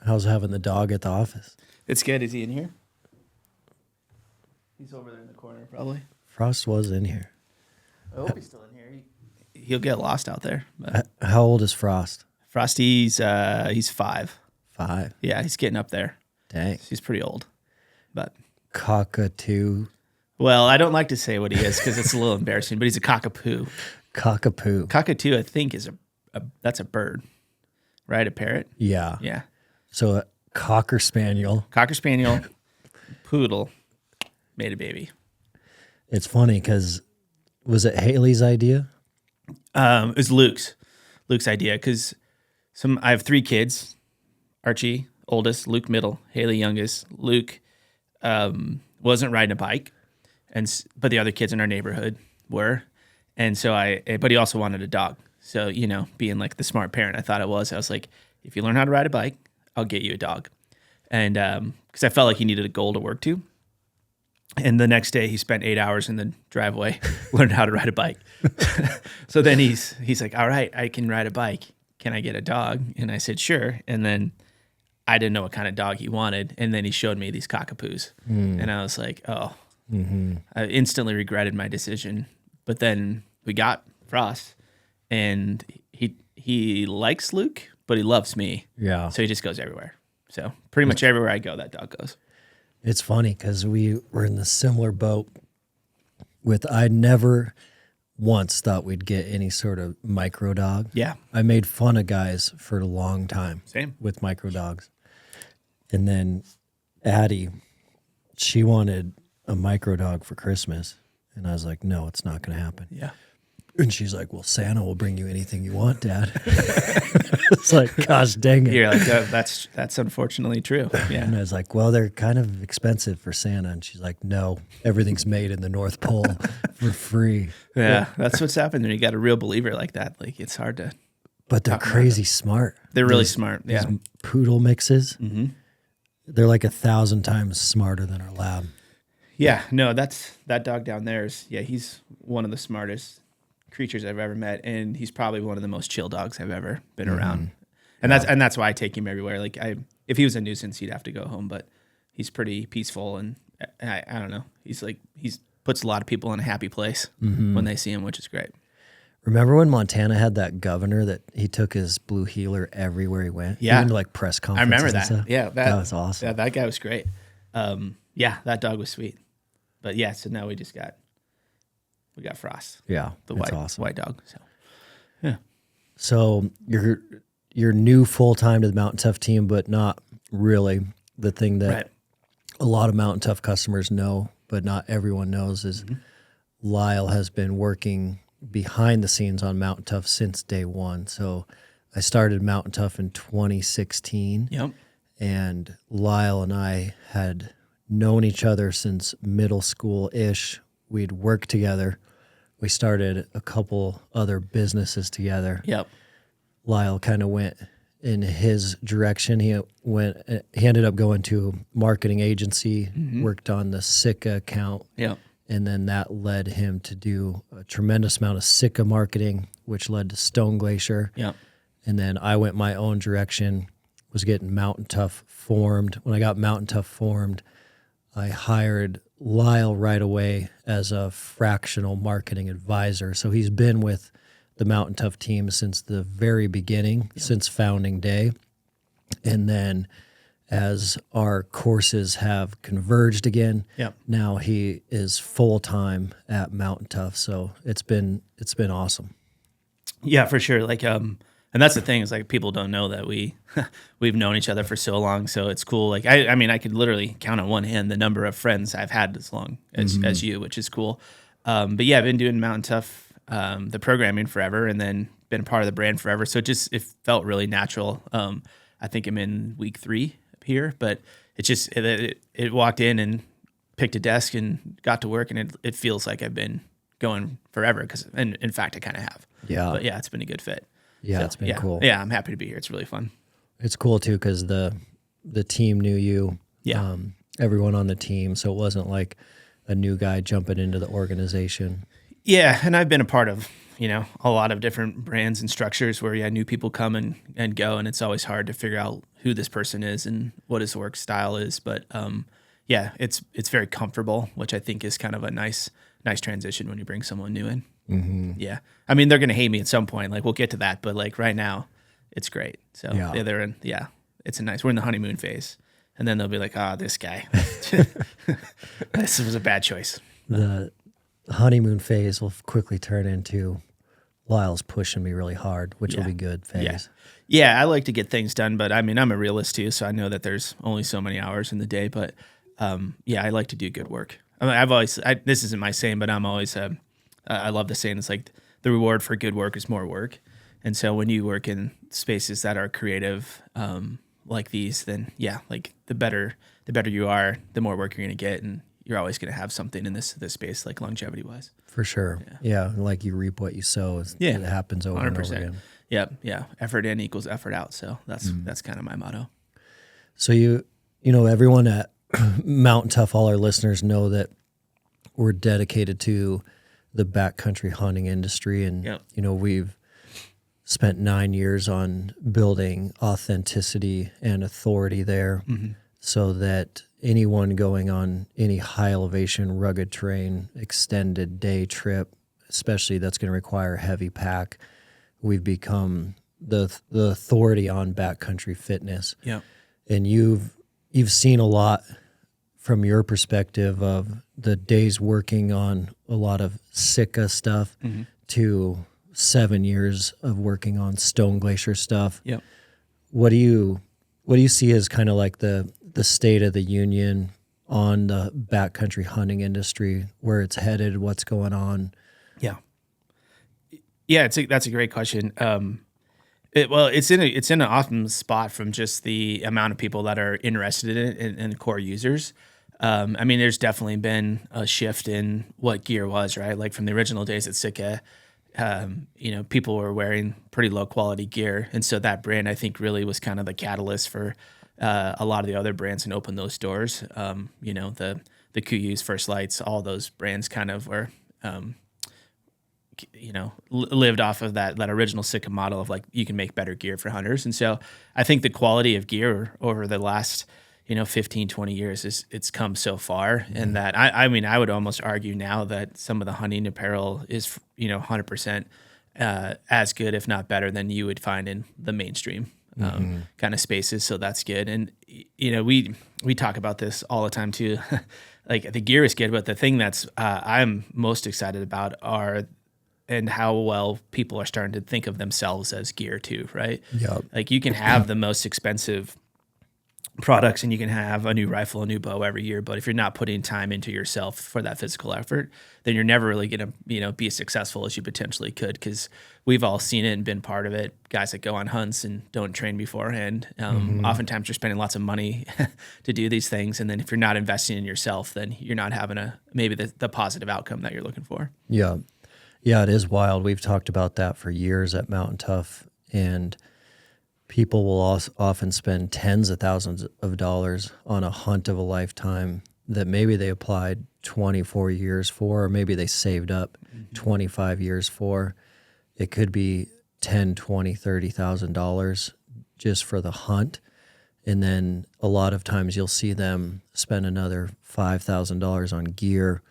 How's having the dog at the office? It's good. Is he in here? He's over there in the corner, probably. Frost was in here. I hope he's still in here. He'll get lost out there. But How old is Frost? Frosty's he's 5. 5. Yeah, he's getting up there. Dang. He's pretty old. But Cockatoo. well, I don't like to say what he is because it's a little embarrassing. But he's a cockapoo. Cockapoo. Cockatoo, I think, is that's a bird, right? A parrot. Yeah. Yeah. So a Cocker Spaniel. Cocker Spaniel, poodle, made a baby. It's funny because was it Haley's idea? It was Luke's idea because I have 3 kids: Archie, oldest; Luke, middle; Haley, youngest. Luke wasn't riding a bike, but the other kids in our neighborhood were, and so but he also wanted a dog. So being like the smart parent I thought I was like, if you learn how to ride a bike, I'll get you a dog, and because I felt like he needed a goal to work to. And the next day he spent 8 hours in the driveway, learned how to ride a bike. So then he's like, all right, I can ride a bike. Can I get a dog? And I said, sure. And then I didn't know what kind of dog he wanted. And then he showed me these cockapoos. And I was like, oh, I instantly regretted my decision. But then we got Frost, and he likes Luke, but he loves me. Yeah. So he just goes everywhere. So pretty much everywhere I go, that dog goes. It's funny because we were in the similar boat with, I never once thought we'd get any sort of micro dog. Yeah. I made fun of guys for a long time. Same. With micro dogs. And then Addie, she wanted a micro dog for Christmas. And I was like, no, it's not going to happen. Yeah. And she's like, well, Santa will bring you anything you want, Dad. It's like, gosh dang it. You're like, that's unfortunately true. Yeah. And I was like, well, they're kind of expensive for Santa. And she's like, no, everything's made in the North Pole for free. Yeah, that's what's happened when you got a real believer like that. Like, it's hard to. But they're crazy smart. They're really smart. Yeah. These poodle mixes, they're like 1,000 times smarter than our lab. Yeah, no, that dog down there he's one of the smartest creatures I've ever met, and he's probably one of the most chill dogs I've ever been around. And that's why I take him everywhere. Like, if he was a nuisance, he'd have to go home, but he's pretty peaceful, and I don't know. He's puts a lot of people in a happy place when they see him, which is great. Remember when Montana had that governor that he took his blue heeler everywhere he went? Yeah. Even to like press I conferences. remember that. And stuff? Yeah, that was awesome. Yeah, that guy was great. Yeah, that dog was sweet. But yeah, so now we got Frost. Yeah, The it's white awesome. white dog. So yeah. So you're new full-time to the Mountain Tough team, but not really. The thing that a lot of Mountain Tough customers know, but not everyone knows, is Lyle has been working behind the scenes on Mountain Tough since day one. So I started Mountain Tough in 2016. Yep. And Lyle and I had known each other since middle school-ish. We'd worked together. We started a couple other businesses together. Yep. Lyle kind of went in his direction. He ended up going to a marketing agency, worked on the Sitka account. Yep. And then that led him to do a tremendous amount of Sitka marketing, which led to Stone Glacier. Yep. And then I went my own direction, was getting Mountain Tough formed. When I got Mountain Tough formed, I hired Lyle right away as a fractional marketing advisor. So he's been with the Mountain Tough team since the very beginning, since founding day. And then as our courses have converged again, now he is full-time at Mountain Tough. So it's been awesome. Yeah, for sure. Like, and that's the thing, is like, people don't know that we've known each other for so long. So it's cool. Like, I mean, I could literally count on one hand the number of friends I've had as long as you, which is cool. But yeah, I've been doing Mountain Tough, the programming forever, and then been a part of the brand forever. So it felt really natural. I think I'm in week 3 here, but it walked in and picked a desk and got to work, and it feels like I've been going forever, and in fact I kind of have. Yeah. But yeah, it's been a good fit. Yeah, So, it's been cool. Yeah, I'm happy to be here. It's really fun. It's cool too because the team knew you. Yeah. Everyone on the team, so it wasn't like a new guy jumping into the organization. Yeah, and I've been a part of a lot of different brands and structures where new people come and go, and it's always hard to figure out who this person is and what his work style is. But yeah, it's very comfortable, which I think is kind of a nice transition when you bring someone new in. Mm-hmm. Yeah. I mean, they're going to hate me at some point. Like, we'll get to that. But like right now, it's great. So they're in, it's we're in the honeymoon phase. And then they'll be like, this guy, this was a bad choice. The honeymoon phase will quickly turn into Lyle's pushing me really hard, which will be good phase. Yeah, I like to get things done, but I mean, I'm a realist too, so I know that there's only so many hours in the day. But I like to do good work. I mean, this isn't my saying, but I'm always, I love the saying. It's like the reward for good work is more work. And so when you work in spaces that are creative, like these, then like the better you are, the more work you're going to get, and you're always going to have something in this space, like longevity wise. For sure. Yeah. Like you reap what you sow. It happens over 100%. And over again. Yeah. Effort in equals effort out. So that's kind of my motto. So you know, everyone at Mountain Tough, all our listeners know that we're dedicated to the backcountry hunting industry. And, you know, we've spent 9 years on building authenticity and authority there so that anyone going on any high elevation, rugged terrain, extended day trip, especially that's going to require heavy pack, we've become the authority on backcountry fitness. Yeah. And you've seen a lot from your perspective of the days working on a lot of Sitka stuff to 7 years of working on Stone Glacier stuff. Yep. What do you see as kind of like the state of the union on the backcountry hunting industry, where it's headed, what's going on? Yeah, that's a great question. It's in an awesome spot from just the amount of people that are interested in it and core users. I mean, there's definitely been a shift in what gear was, right? Like from the original days at Sitka, people were wearing pretty low quality gear. And so that brand, I think, really was kind of the catalyst for a lot of the other brands and opened those doors. The Kuyus, First Lights, all those brands kind of were, lived off of that original Sitka model of like, you can make better gear for hunters. And so I think the quality of gear over the last 15, 20 years it's come so far. And that I mean, I would almost argue now that some of the hunting apparel is, 100% as good, if not better, than you would find in the mainstream kind of spaces. So that's good. And, we talk about this all the time too. Like the gear is good, but the thing that's I'm most excited about and how well people are starting to think of themselves as gear too, right? Yeah. Like you can have the most expensive products and you can have a new rifle, a new bow every year, but if you're not putting time into yourself for that physical effort, then you're never really going to, be as successful as you potentially could, because we've all seen it and been part of it. Guys that go on hunts and don't train beforehand. Oftentimes you're spending lots of money to do these things. And then if you're not investing in yourself, then you're not having maybe the positive outcome that you're looking for. Yeah. Yeah, it is wild. We've talked about that for years at Mountain Tough, and people will also often spend tens of thousands of dollars on a hunt of a lifetime that maybe they applied 24 years for, or maybe they saved up 25 years for. It could be $10,000, $20,000, $30,000 just for the hunt. And then a lot of times you'll see them spend another $5,000 on gear,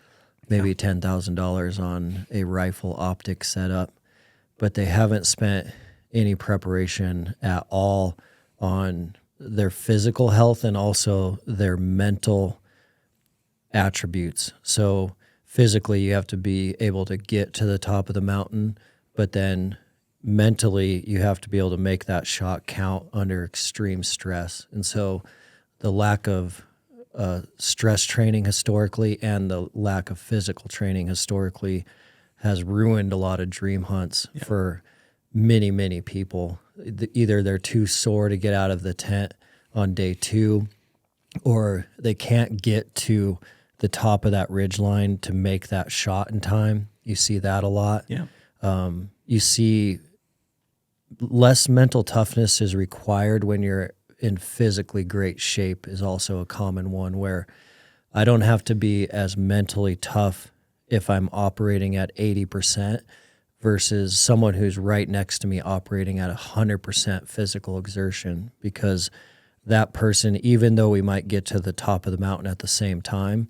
maybe $10,000 on a rifle optic setup, but they haven't spent any preparation at all on their physical health and also their mental attributes. So physically, you have to be able to get to the top of the mountain, but then mentally, you have to be able to make that shot count under extreme stress. And so the lack of stress training historically and the lack of physical training historically has ruined a lot of dream hunts for many, many people. Either they're too sore to get out of the tent on day 2, or they can't get to the top of that ridge line to make that shot in time. You see that a lot. Yeah. You see less mental toughness is required when you're in physically great shape is also a common one, where I don't have to be as mentally tough if I'm operating at 80% versus someone who's right next to me operating at 100% physical exertion, because that person, even though we might get to the top of the mountain at the same time,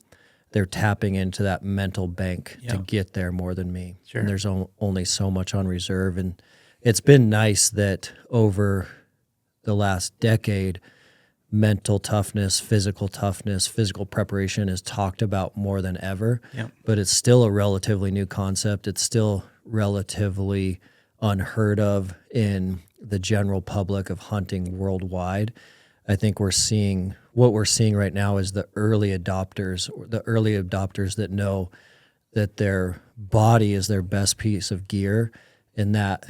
they're tapping into that mental bank to get there more than me. Sure. And there's only so much on reserve. And it's been nice that over the last decade, mental toughness, physical preparation is talked about more than ever. Yep. But it's still a relatively new concept. It's still relatively unheard of in the general public of hunting worldwide. I think what we're seeing right now is the early adopters that know that their body is their best piece of gear, and that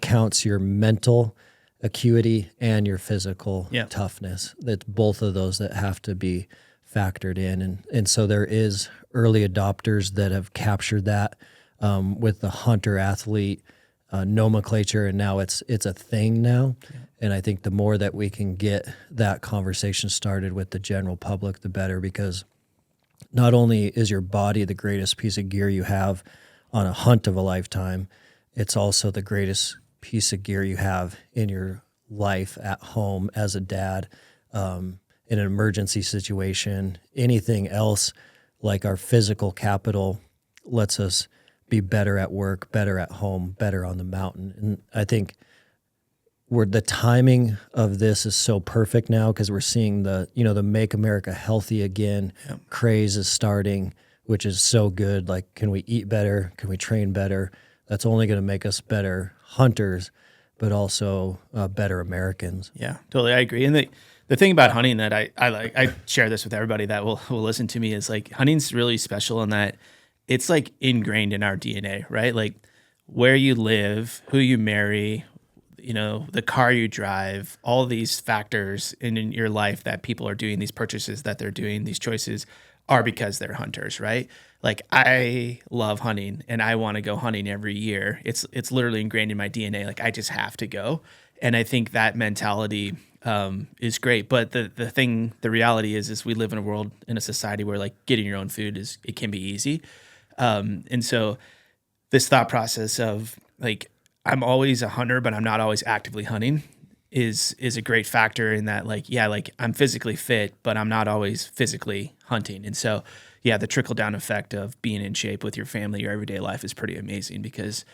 counts your mental acuity and your physical toughness. That's both of those that have to be factored in. And so there is early adopters that have captured that with the hunter athlete nomenclature, and now it's a thing now. Yeah. And I think the more that we can get that conversation started with the general public, the better, because not only is your body the greatest piece of gear you have on a hunt of a lifetime, it's also the greatest piece of gear you have in your life at home as a dad, in an emergency situation. Anything else, like our physical capital, lets us be better at work, better at home, better on the mountain. And I think the timing of this is so perfect now, because we're seeing the Make America Healthy Again craze is starting, which is so good. Like, can we eat better? Can we train better? That's only going to make us better hunters, but also better Americans. Yeah, totally. I agree. And the thing about hunting that I share this with everybody that will listen to me, is like, hunting's really special in that it's like ingrained in our DNA, right? Like, where you live, who you marry, the car you drive, all these factors in your life that people are doing these purchases that they're doing, these choices, are because they're hunters, right? Like, I love hunting and I want to go hunting every year. It's literally ingrained in my DNA. Like, I just have to go. And I think that mentality is great. But the reality is we live in a society where, like, getting your own food it can be easy. And so this thought process of, like, I'm always a hunter, but I'm not always actively hunting is a great factor in that, like, I'm physically fit, but I'm not always physically hunting. And so, the trickle down effect of being in shape with your family, your everyday life, is pretty amazing, because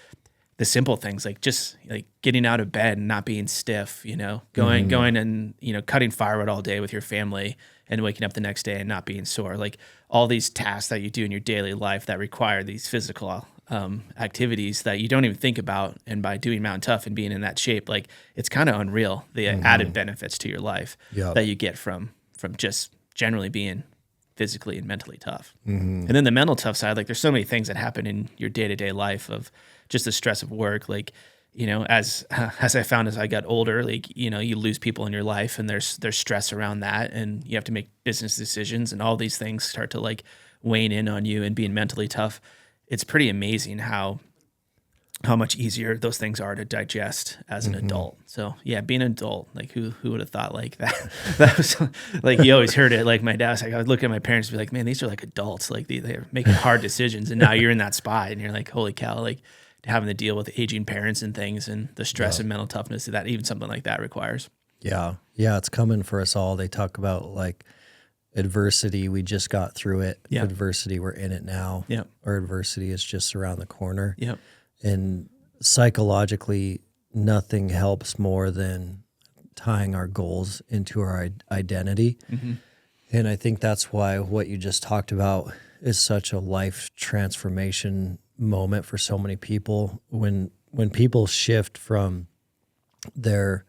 the simple things, like just like getting out of bed and not being stiff, going and, cutting firewood all day with your family and waking up the next day and not being sore, like all these tasks that you do in your daily life that require these physical activities that you don't even think about. And by doing Mountain Tough and being in that shape, like, it's kind of unreal, the added benefits to your life that you get from just generally being physically and mentally tough. And then the mental tough side, like, there's so many things that happen in your day-to-day life of just the stress of work. Like, as I found as I got older, like, you lose people in your life, and there's stress around that, and you have to make business decisions, and all these things start to, like, wane in on you. And being mentally tough, it's pretty amazing how much easier those things are to digest as an adult. So being an adult, like, who would have thought, like, that was like, you always heard it. Like, my dad's like, I would look at my parents and be like, man, these are like adults. Like, they're making hard decisions. And now you're in that spot and you're like, holy cow, like, having to deal with aging parents and things, and the stress and mental toughness that even something like that requires. Yeah. It's coming for us all. They talk about, like, adversity, we just got through it. Adversity, we're in it now. Or adversity is just around the corner. And psychologically, nothing helps more than tying our goals into our identity. And I think that's why what you just talked about is such a life transformation moment for so many people. When people shift from their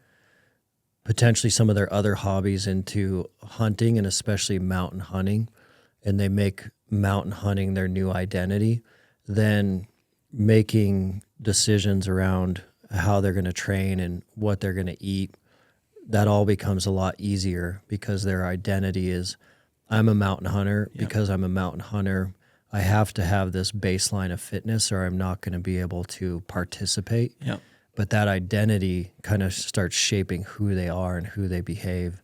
potentially some of their other hobbies into hunting, and especially mountain hunting, and they make mountain hunting their new identity, then making decisions around how they're going to train and what they're going to eat, that all becomes a lot easier, because their identity is, I'm a mountain hunter. Because I'm a mountain hunter, I have to have this baseline of fitness, or I'm not going to be able to participate. But that identity kind of starts shaping who they are and who they behave.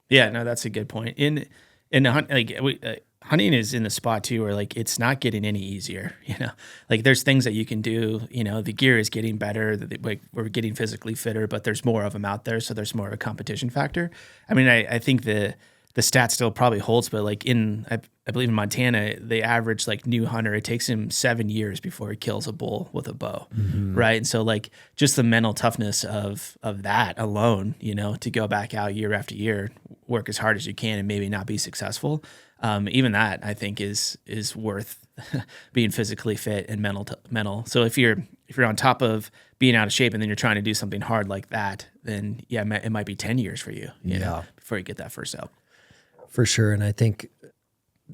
Yeah, no, that's a good point. In the hunt, like, hunting is in the spot too, where like it's not getting any easier. Like there's things that you can do. The gear is getting better. Like we're getting physically fitter, but there's more of them out there, so there's more of a competition factor. I mean, I think the stat still probably holds, but like I believe in Montana, they average like new hunter, it takes him 7 years before he kills a bull with a bow, right? And so like just the mental toughness of that alone, to go back out year after year, work as hard as you can and maybe not be successful. Even that I think is worth being physically fit and mental. So if you're on top of being out of shape and then you're trying to do something hard like that, then yeah, it might be 10 years for you, know, before you get that first out. For sure. And I think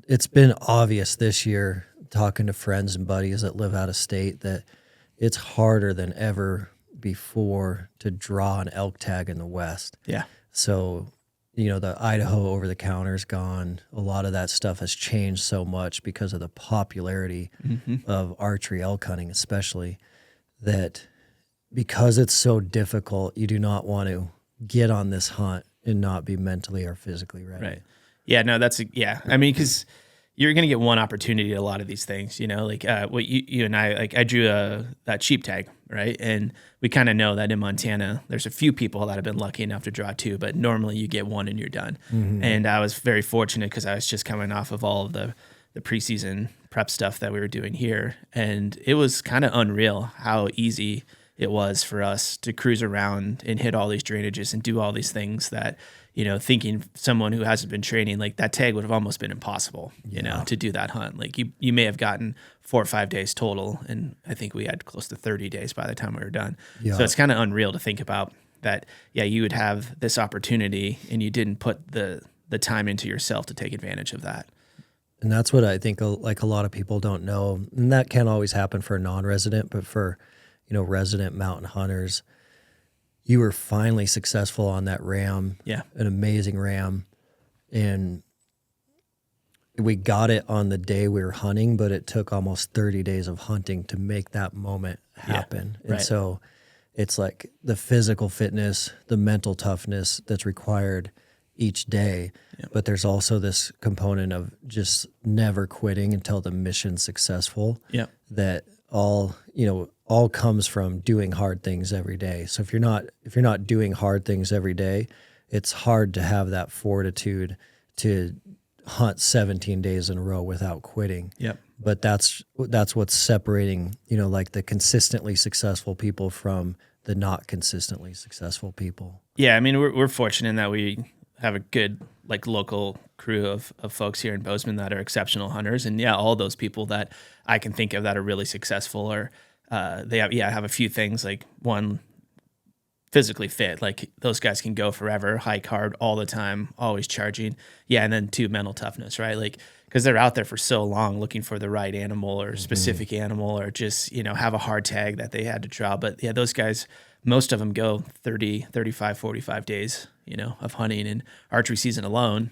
it's been obvious this year, talking to friends and buddies that live out of state, that it's harder than ever before to draw an elk tag in the West. Yeah. So, the Idaho over-the-counter is gone. A lot of that stuff has changed so much because of the popularity of archery elk hunting, especially, that because it's so difficult, you do not want to get on this hunt and not be mentally or physically ready. Right. Yeah, no, I mean, because you're going to get one opportunity at a lot of these things, like what you and I, like I drew that sheep tag, right? And we kind of know that in Montana, there's a few people that have been lucky enough to draw two, but normally you get one and you're done. And I was very fortunate because I was just coming off of all of the preseason prep stuff that we were doing here. And it was kind of unreal how easy it was for us to cruise around and hit all these drainages and do all these things that, thinking someone who hasn't been training, like that tag would have almost been impossible, to do that hunt. Like you may have gotten 4 or 5 days total. And I think we had close to 30 days by the time we were done. Yeah. So it's kind of unreal to think about that. Yeah. You would have this opportunity and you didn't put the time into yourself to take advantage of that. And that's what I think, like a lot of people don't know. And that can't always happen for a non-resident, but for, resident mountain hunters, you were finally successful on that ram. Yeah. An amazing ram. And we got it on the day we were hunting, but it took almost 30 days of hunting to make that moment happen. Yeah, right. And so it's like the physical fitness, the mental toughness that's required each day. Yeah. But there's also this component of just never quitting until the mission's successful. Yeah. That all comes from doing hard things every day. So if you're not doing hard things every day, it's hard to have that fortitude to hunt 17 days in a row without quitting. Yep. But that's what's separating, like the consistently successful people from the not consistently successful people. Yeah, I mean, we're fortunate in that we have a good like local crew of folks here in Bozeman that are exceptional hunters. And yeah, all those people that I can think of that are really successful are they have a few things. Like one, physically fit, like those guys can go forever, hike hard all the time, always charging. Yeah. And then two, mental toughness, right? Like, because they're out there for so long looking for the right animal or specific animal, or just, have a hard tag that they had to draw. But yeah, those guys, most of them go 30, 35, 45 days, of hunting and archery season alone.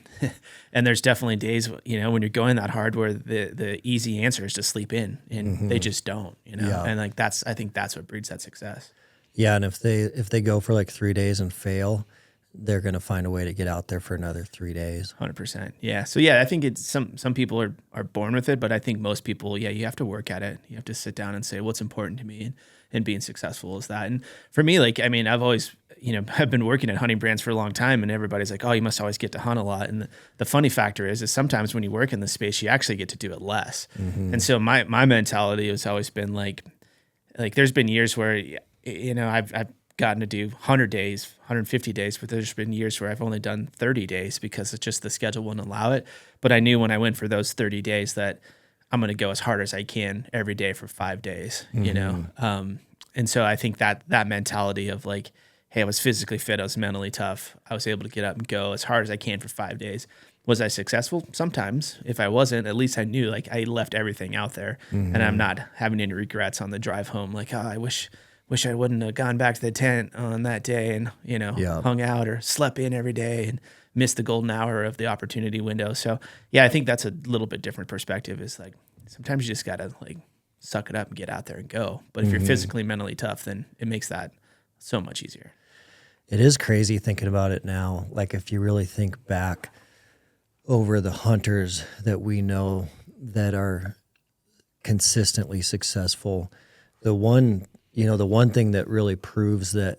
And there's definitely days, when you're going that hard where the easy answer is to sleep in, and they just don't, Yeah. And like I think that's what breeds that success. Yeah. And if they go for like 3 days and fail, they're going to find a way to get out there for another 3 days. 100%. Yeah. So yeah, I think it's some people are born with it, but I think most people, you have to work at it. You have to sit down and say, what's important to me, and being successful is that. And for me, like, I mean, I've always, I've been working at hunting brands for a long time, and everybody's like, oh, you must always get to hunt a lot. And the funny factor is sometimes when you work in the space, you actually get to do it less. And so my mentality has always been like there's been years where, I've gotten to do 100 days, 150 days, but there's been years where I've only done 30 days because it's just the schedule wouldn't allow it. But I knew when I went for those 30 days that I'm going to go as hard as I can every day for 5 days, and so I think that mentality of like, hey, I was physically fit, I was mentally tough, I was able to get up and go as hard as I can for 5 days. Was I successful? Sometimes. If I wasn't, at least I knew like I left everything out there, and I'm not having any regrets on the drive home. Like, oh, I wish I wouldn't have gone back to the tent on that day and, hung out or slept in every day and missed the golden hour of the opportunity window. So yeah, I think that's a little bit different perspective. Is like, sometimes you just got to like suck it up and get out there and go. But if you're physically, mentally tough, then it makes that so much easier. It is crazy thinking about it now. Like if you really think back, over the hunters that we know that are consistently successful, the one thing that really proves that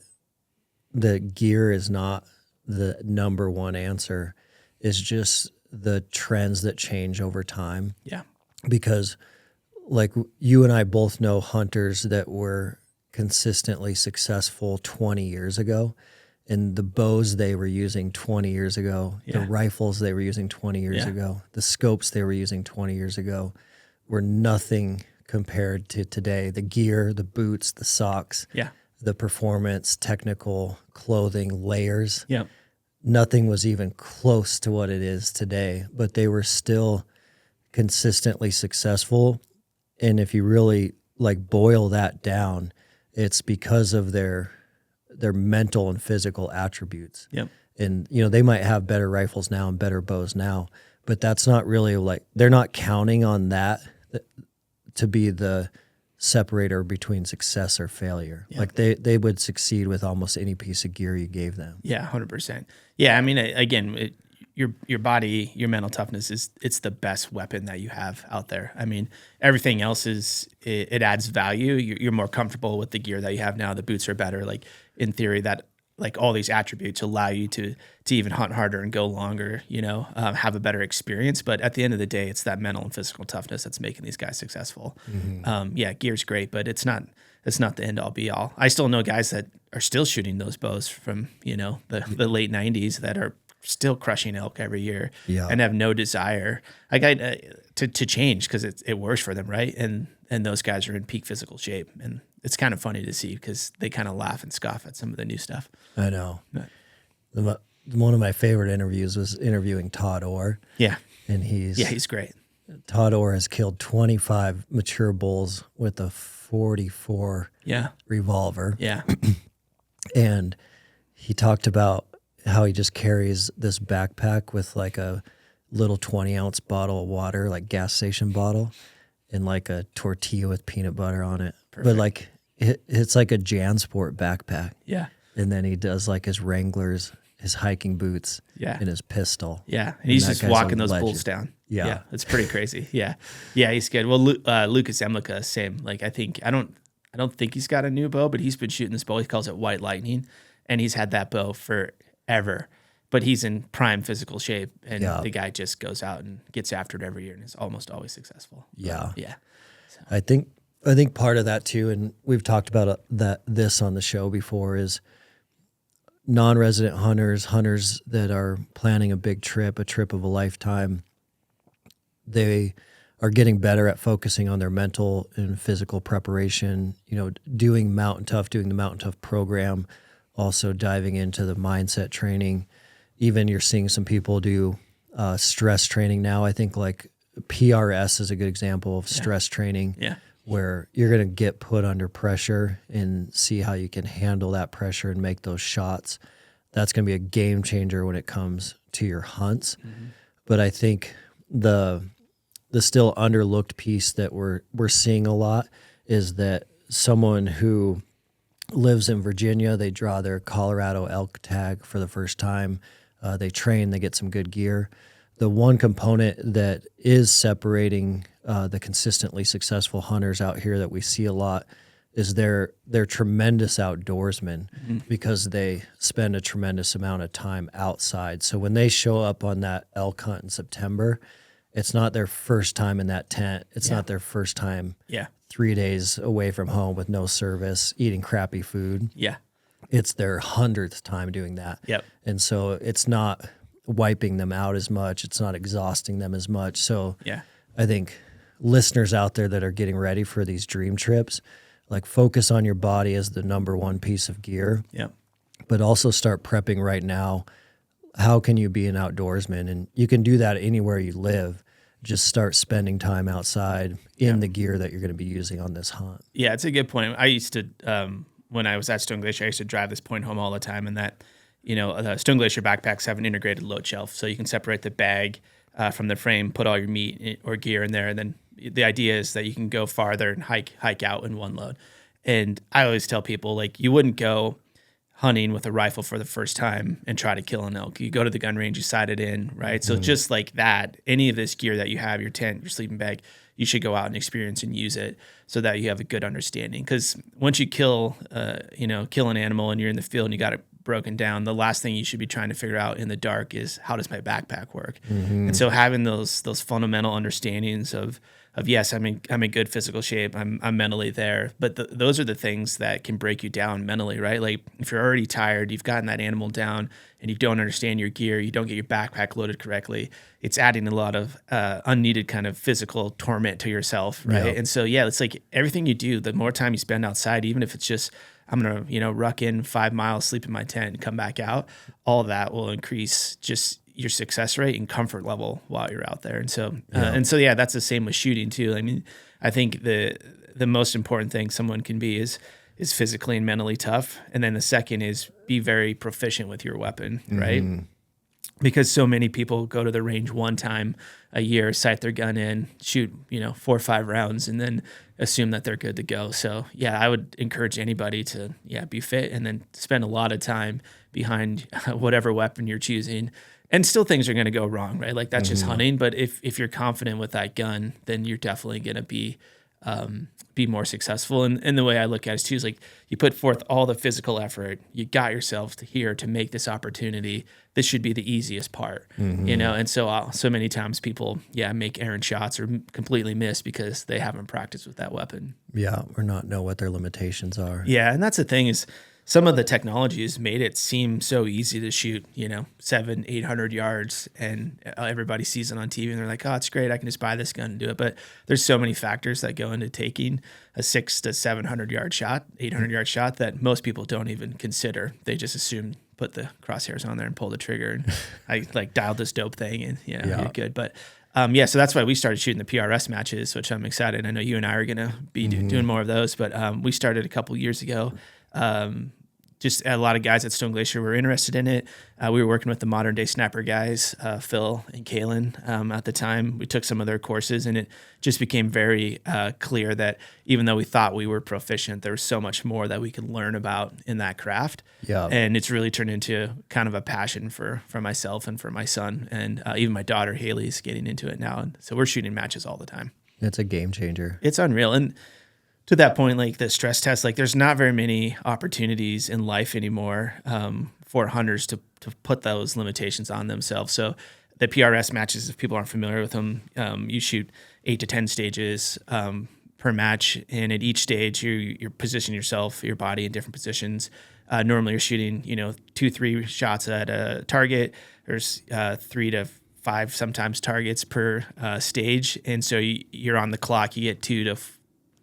the gear is not the number one answer is just the trends that change over time. Yeah. Because like you and I both know hunters that were consistently successful 20 years ago, and the bows they were using 20 years ago, the rifles they were using 20 years ago, the scopes they were using 20 years ago were nothing compared to today. The gear, the boots, the socks, the performance, technical, clothing, layers. Yeah. Nothing was even close to what it is today, but they were still consistently successful. And if you really like boil that down, it's because of their mental and physical attributes. Yep. And, they might have better rifles now and better bows now, but that's not really like, they're not counting on that to be the separator between success or failure. Yeah. Like they would succeed with almost any piece of gear you gave them. Yeah, 100%. Yeah, I mean, again, your body, your mental toughness it's the best weapon that you have out there. I mean, everything else it adds value. You're more comfortable with the gear that you have now. The boots are better. Like in theory, that like all these attributes allow you to even hunt harder and go longer, have a better experience. But at the end of the day, it's that mental and physical toughness that's making these guys successful. Mm-hmm. Gear's great, but it's not the end all be all. I still know guys that are still shooting those bows from, the late 90s that are still crushing elk every year and have no desire to change because it works for them. Right. And those guys are in peak physical shape, and it's kind of funny to see because they kind of laugh and scoff at some of the new stuff. I know. One of my favorite interviews was interviewing Todd Orr. Yeah. And he's great. Todd Orr has killed 25 mature bulls with a 44 revolver. Yeah. And he talked about how he just carries this backpack with like a little 20-ounce bottle of water, like gas station bottle, and like a tortilla with peanut butter on it. Perfect. But like it's like a JanSport backpack. Yeah. And then he does like his Wranglers, his hiking boots, and his pistol. Yeah. And he's just walking those bulls down. Yeah. It's pretty crazy. Yeah. Yeah, he's good. Well, Lucas Emlica, same. Like I don't think he's got a new bow, but he's been shooting this bow. He calls it White Lightning, and he's had that bow forever. But he's in prime physical shape, and the guy just goes out and gets after it every year and is almost always successful. Yeah. Yeah. So. I think part of that too, and we've talked about this on the show before, is non-resident hunters that are planning a big trip, a trip of a lifetime. They are getting better at focusing on their mental and physical preparation, doing the Mountain Tough program, also diving into the mindset training. Even you're seeing some people do stress training now. I think like PRS is a good example of stress training, where you're going to get put under pressure and see how you can handle that pressure and make those shots. That's going to be a game changer when it comes to your hunts. Mm-hmm. But I think the still underlooked piece that we're seeing a lot is that someone who lives in Virginia, they draw their Colorado elk tag for the first time. They train, they get some good gear. The one component that is separating the consistently successful hunters out here that we see a lot is they're tremendous outdoorsmen, because they spend a tremendous amount of time outside. So when they show up on that elk hunt in September, it's not their first time in that tent. It's not their first time 3 days away from home with no service, eating crappy food. Yeah. It's their 100th time doing that. Yep. And so it's not wiping them out as much. It's not exhausting them as much. So I think listeners out there that are getting ready for these dream trips, like focus on your body as the number one piece of gear. Yep. But also start prepping right now. How can you be an outdoorsman? And you can do that anywhere you live. Just start spending time outside in the gear that you're going to be using on this hunt. Yeah, it's a good point. I used to, when I was at Stone Glacier, I used to drive this point home all the time, and that, the Stone Glacier backpacks have an integrated load shelf, so you can separate the bag from the frame, put all your meat or gear in there, and then the idea is that you can go farther and hike out in one load. And I always tell people, like, you wouldn't go hunting with a rifle for the first time and try to kill an elk. You go to the gun range, you sight it in, right? So just like that, any of this gear that you have, your tent, your sleeping bag, you should go out and experience and use it so that you have a good understanding. Because once you kill an animal and you're in the field and you got it broken down, the last thing you should be trying to figure out in the dark is, how does my backpack work? And so having those fundamental understandings of yes, I'm in good physical shape, I'm mentally there, but those are the things that can break you down mentally, right? Like if you're already tired, you've gotten that animal down, and you don't understand your gear, you don't get your backpack loaded correctly, it's adding a lot of unneeded kind of physical torment to yourself, right? Yeah. And so it's like everything you do, the more time you spend outside, even if it's just, I'm going to, ruck in 5 miles, sleep in my tent, and come back out, all of that will increase just your success rate and comfort level while you're out there. And so, that's the same with shooting too. I mean, I think the most important thing someone can be is physically and mentally tough. And then the second is be very proficient with your weapon, right? Because so many people go to the range one time a year, sight their gun in, shoot, 4 or 5 rounds, and then assume that they're good to go. So I would encourage anybody to be fit and then spend a lot of time behind whatever weapon you're choosing. And still things are going to go wrong, right? Like that's just hunting. But if you're confident with that gun, then you're definitely going to be more successful. And the way I look at it too is like, you put forth all the physical effort, you got yourself here to make this opportunity. This should be the easiest part, And so many times people, make errant shots or completely miss because they haven't practiced with that weapon. Yeah, or not know what their limitations are. Yeah, and that's the thing is, some of the technology has made it seem so easy to shoot, 700-800 yards, and everybody sees it on TV and they're like, oh, it's great, I can just buy this gun and do it. But there's so many factors that go into taking a 600 to 700 yard shot, 800 yard shot that most people don't even consider. They just assume put the crosshairs on there and pull the trigger, and I like dialed this dope thing, and you're good. But so that's why we started shooting the PRS matches, which I'm excited. I know you and I are going to be doing more of those, but we started a couple years ago. Just a lot of guys at Stone Glacier were interested in it. We were working with the modern day sniper guys, Phil and Kalen, at the time. We took some of their courses, and it just became very clear that even though we thought we were proficient, there was so much more that we could learn about in that craft. Yeah. And it's really turned into kind of a passion for myself and for my son. And even my daughter, Haley's getting into it now. And so we're shooting matches all the time. It's a game changer. It's unreal. And to that point, like the stress test, like there's not very many opportunities in life anymore for hunters to put those limitations on themselves. So the PRS matches, if people aren't familiar with them, you shoot 8 to 10 stages per match, and at each stage you're positioning yourself, your body in different positions. Normally you're shooting 2-3 shots at a target. There's 3 to 5 sometimes targets per stage, and so you're on the clock. You get 2 to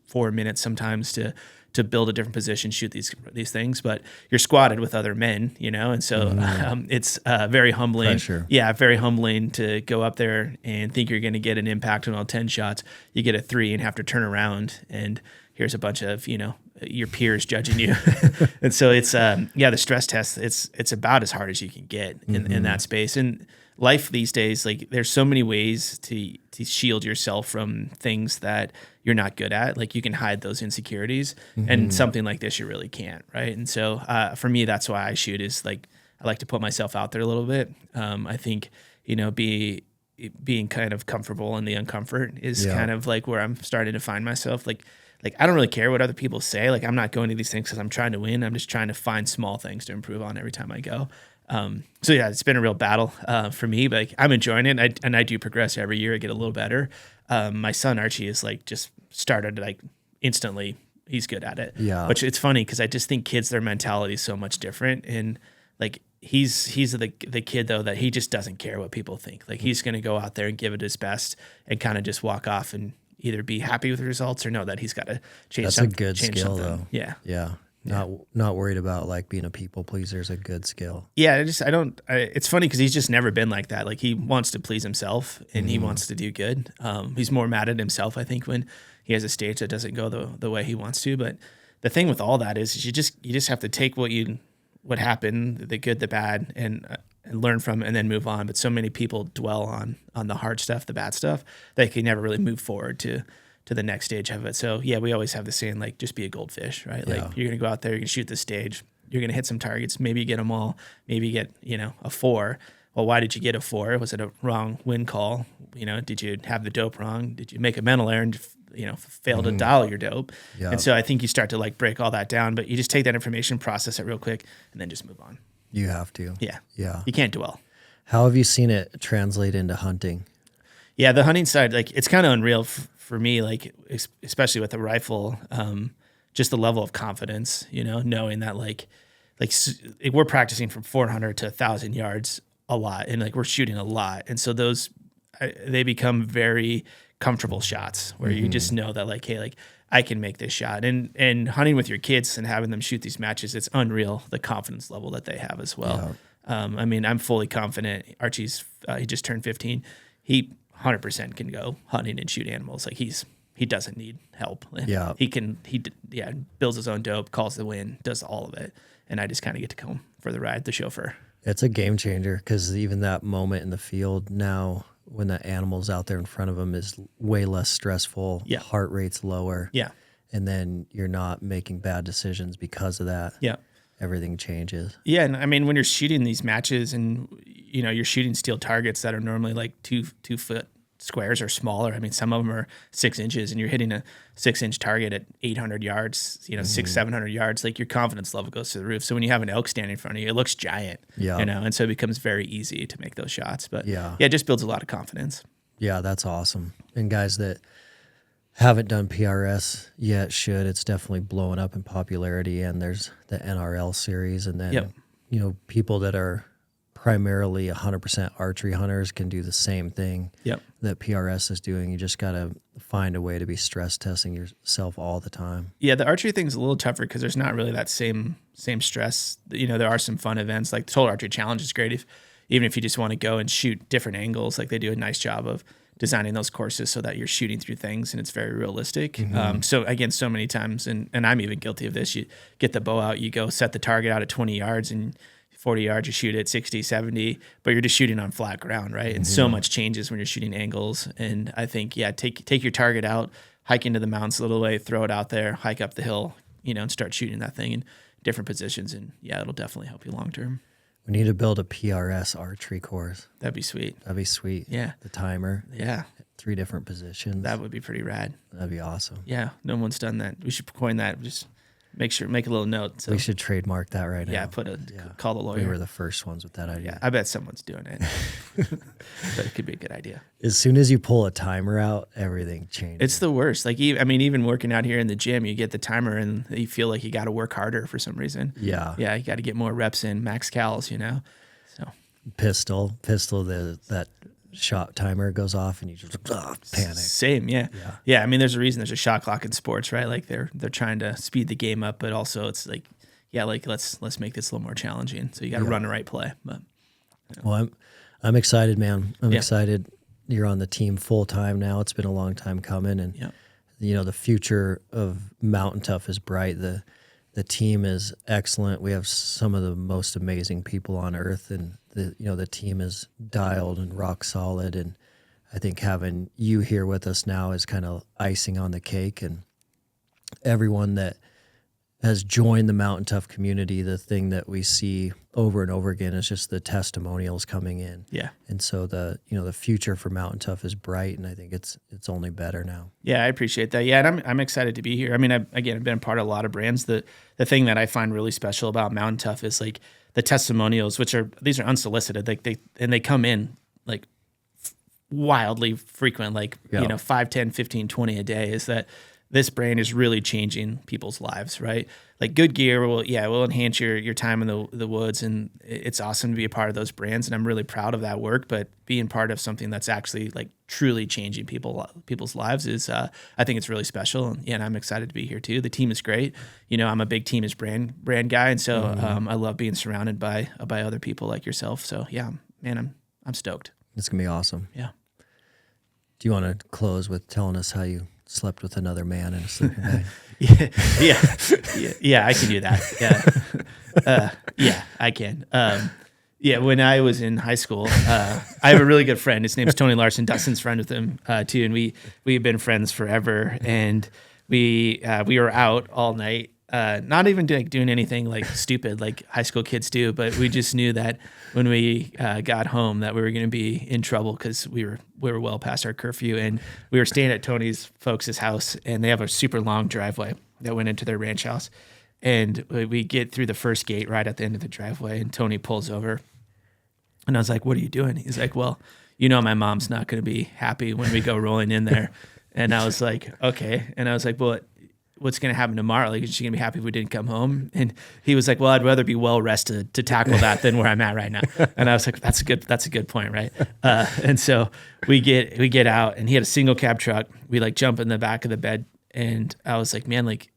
4 minutes sometimes to build a different position, shoot these things, but you're squatted with other men, and so it's very humbling. Pressure. Yeah, very humbling to go up there and think you're going to get an impact on all 10 shots. You get a 3 and have to turn around, and here's a bunch of your peers judging you. And so it's the stress test. It's about as hard as you can get in that space. And life these days, like there's so many ways to shield yourself from things that you're not good at. Like you can hide those insecurities, and something like this you really can't, right? And so for me, that's why I shoot, is like I like to put myself out there a little bit. I think being kind of comfortable in the uncomfort is kind of like where I'm starting to find myself. Like I don't really care what other people say. Like I'm not going to these things because I'm trying to win. I'm just trying to find small things to improve on every time I go. It's been a real battle for me, but like, I'm enjoying it. And I do progress every year. I get a little better. My son Archie is like just started like instantly. He's good at it. Yeah. Which it's funny because I just think kids, their mentality is so much different. And like he's the kid though that he just doesn't care what people think. Like he's going to go out there and give it his best and kind of just walk off and either be happy with the results or know that he's got to change. That's something. a good skill though. Yeah. Yeah. Not worried about like being a people pleaser is a good skill. Yeah, it's funny because he's just never been like that. Like he wants to please himself and he wants to do good. He's more mad at himself, I think, when he has a stage that doesn't go the way he wants to. But the thing with all that is you just have to take what happened, the good, the bad, and learn from it and then move on. But so many people dwell on the hard stuff, the bad stuff, they can never really move forward to the next stage of it. So we always have the saying, like, just be a goldfish, right? Like you're going to go out there, you're going to shoot the stage, you're gonna hit some targets. Maybe you get them all. Maybe you get a 4. Well, why did you get a 4? Was it a wrong wind call? Did you have the dope wrong? Did you make a mental error and fail to dial your dope? Yeah. And so I think you start to like break all that down, but you just take that information, process it real quick, and then just move on. You have to. Yeah. You can't dwell. How have you seen it translate into hunting? Yeah, the hunting side, like it's kind of unreal for me, like especially with a rifle, just the level of confidence, knowing that like we're practicing from 400 to 1,000 yards a lot, and like we're shooting a lot, and so they become very comfortable shots where you just know that like, hey, like I can make this shot, and hunting with your kids and having them shoot these matches, it's unreal the confidence level that they have as well. Yeah. I mean, I'm fully confident. Archie's he just turned 15. He 100% can go hunting and shoot animals. Like he doesn't need help. Yeah. He builds his own dope, calls the wind, does all of it. And I just kind of get to come for the ride, the chauffeur. It's a game changer because even that moment in the field now, when the animal's out there in front of him, is way less stressful. Yeah. Heart rate's lower. Yeah. And then you're not making bad decisions because of that. Yeah. Everything changes. Yeah. And I mean, when you're shooting these matches and, you're shooting steel targets that are normally like 2-foot squares or smaller. I mean, some of them are 6 inches, and you're hitting a 6-inch target at 800 yards, 600-700 yards. Like your confidence level goes through the roof. So when you have an elk standing in front of you, it looks giant. Yeah. And so it becomes very easy to make those shots. But it just builds a lot of confidence. Yeah, that's awesome. And guys that haven't done PRS yet should. It's definitely blowing up in popularity. And there's the NRL series, and then people that are primarily 100% archery hunters can do the same thing that PRS is doing. You just got to find a way to be stress testing yourself all the time. Yeah, the archery thing's a little tougher because there's not really that same stress. There are some fun events. Like the Total Archery Challenge is great even if you just want to go and shoot different angles. Like they do a nice job of designing those courses so that you're shooting through things and it's very realistic. So again, so many times, and I'm even guilty of this, you get the bow out, you go set the target out at 20 yards, and 40 yards, you shoot at 60, 70, but you're just shooting on flat ground, right? And so much changes when you're shooting angles. And I think, take your target out, hike into the mountains a little way, throw it out there, hike up the hill, and start shooting that thing in different positions. And it'll definitely help you long term. We need to build a PRS archery course. That'd be sweet. Yeah. The timer. Yeah. 3 different positions. That would be pretty rad. That'd be awesome. Yeah. No one's done that. We should coin that. Just make a little note. So. We should trademark that right now. Yeah, call the lawyer. We were the first ones with that idea. Yeah, I bet someone's doing it. But it could be a good idea. As soon as you pull a timer out, everything changes. It's the worst. Like, even working out here in the gym, you get the timer and you feel like you got to work harder for some reason. Yeah. Yeah, you got to get more reps in, max cals, So pistol, that shot timer goes off and you just panic. Same, yeah. I mean, there's a reason there's a shot clock in sports, right? Like they're trying to speed the game up, but also it's like, let's make this a little more challenging. So you got to run the right play. But well, I'm excited, man. I'm excited. You're on the team full time now. It's been a long time coming, and the future of Mountain Tough is bright. The team is excellent. We have some of the most amazing people on earth, and the team is dialed and rock solid. And I think having you here with us now is kind of icing on the cake. And everyone that has joined the Mountain Tough community, the thing that we see over and over again is just the testimonials coming in. Yeah. And so the future for Mountain Tough is bright, and I think it's only better now. Yeah, I appreciate that. Yeah, and I'm excited to be here. I mean, I've been a part of a lot of brands. The thing that I find really special about Mountain Tough is like the testimonials, these are unsolicited. Like they come in like wildly frequent, like 5, 10, 15, 20 a day, is that this brand is really changing people's lives, right? Like good gear will enhance your time in the woods, and it's awesome to be a part of those brands, and I'm really proud of that work. But being part of something that's actually like truly changing people's lives is, I think it's really special, and I'm excited to be here too. The team is great. I'm a big team as brand guy, and so I love being surrounded by other people like yourself. So yeah, man, I'm stoked. It's gonna be awesome. Yeah. Do you want to close with telling us how you slept with another man in a sleeping bag? Yeah, I can do that. Yeah, I can. When I was in high school, I have a really good friend. His name's Tony Larson. Dustin's friend with him too, and we've been friends forever. And we were out all night not even doing anything like stupid like high school kids do, but we just knew that when we got home that we were going to be in trouble because we were well past our curfew, and we were staying at Tony's folks' house, and they have a super long driveway that went into their ranch house. And we get through the first gate right at the end of the driveway, and Tony pulls over. And I was like, "What are you doing?" He's like, "Well, you know my mom's not going to be happy when we go rolling in there." And I was like, "Okay." And I was like, "Well, what's going to happen tomorrow? Like, is she going to be happy if we didn't come home?" And he was like, "Well, I'd rather be well rested to tackle that than where I'm at right now." And I was like, "That's a good point, right?" And so we get out, and he had a single cab truck. We like jump in the back of the bed, and I was like, "Man, like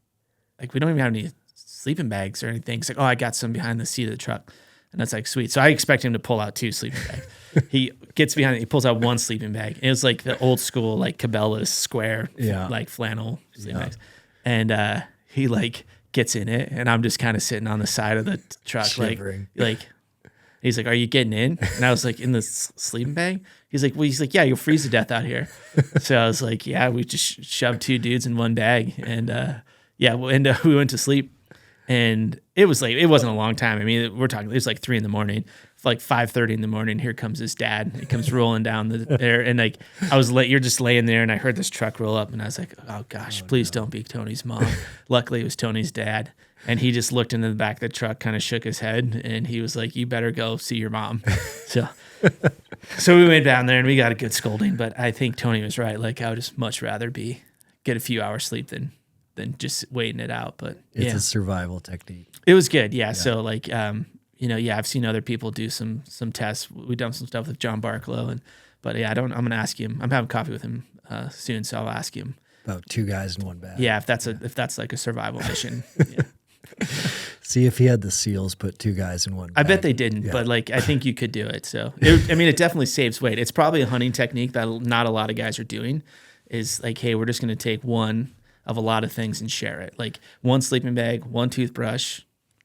we don't even have any sleeping bags or anything." He's like, "Oh, I got some behind the seat of the truck." And that's like, sweet. So I expect him to pull out 2 sleeping bags. He gets behind it. He pulls out 1 sleeping bag. It was like the old school, like Cabela's square, like flannel sleeping bags. And he like gets in it, and I'm just kind of sitting on the side of the truck, shivering. like he's like, "Are you getting in?" And I was like, "In the sleeping bag?" He's like, "Yeah, you'll freeze to death out here." So I was like, "Yeah." We just shoved 2 dudes in 1 bag, and we went to sleep. And it was like, it wasn't a long time. I mean, we're talking, it was like 3 a.m. Like 5:30 in the morning, here comes his dad. He comes rolling down there. And like, I was late, you're just laying there, and I heard this truck roll up, and I was like, "Oh gosh, please don't be Tony's mom." Luckily it was Tony's dad. And he just looked into the back of the truck, kind of shook his head, and he was like, "You better go see your mom." So we went down there, and we got a good scolding, but I think Tony was right. Like, I would just much rather get a few hours sleep than just waiting it out. But it's a survival technique. It was good. Yeah. So like, I've seen other people do some tests. We've done some stuff with John Barklow, but I'm going to ask him. I'm having coffee with him soon, so I'll ask him about 2 guys in 1 bag. Yeah. If that's like a survival mission. Yeah. See if he had the SEALs put 2 guys in 1 bag. I bet they didn't, but like, I think you could do it. So it definitely saves weight. It's probably a hunting technique that not a lot of guys are doing, is like, hey, we're just going to take one of a lot of things and share it. Like 1 sleeping bag, 1 toothbrush,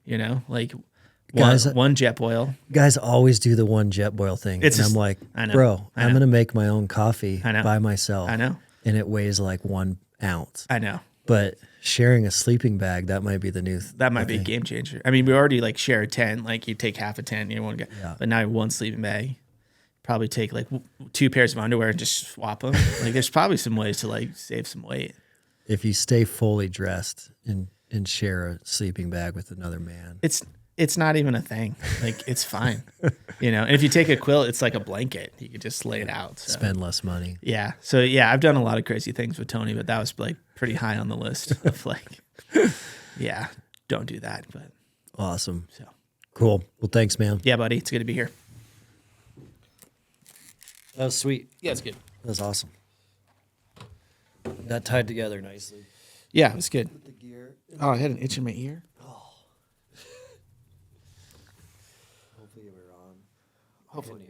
like one Jetboil. Guys always do the 1 Jetboil thing. I'm like, bro, I'm going to make my own coffee by myself. I know. And it weighs like 1 ounce. I know. But sharing a sleeping bag, that might be the new That might be a game changer. I mean, we already like share a tent. Like you take half a tent, you want to go. But now 1 sleeping bag. Probably take like 2 pairs of underwear and just swap them. Like there's probably some ways to like save some weight. If you stay fully dressed and share a sleeping bag with another man, it's not even a thing. Like it's fine, And if you take a quilt, it's like a blanket. You could just lay it out. So. Spend less money. Yeah. So yeah, I've done a lot of crazy things with Tony, but that was like pretty high on the list of like, yeah, don't do that. But awesome. So cool. Well, thanks, man. Yeah, buddy. It's good to be here. That was sweet. Yeah, it's good. That was awesome. That tied together nicely. Yeah, it was good. With the gear. Oh, I had an itch in my ear. Oh. Hopefully you were on. Hopefully.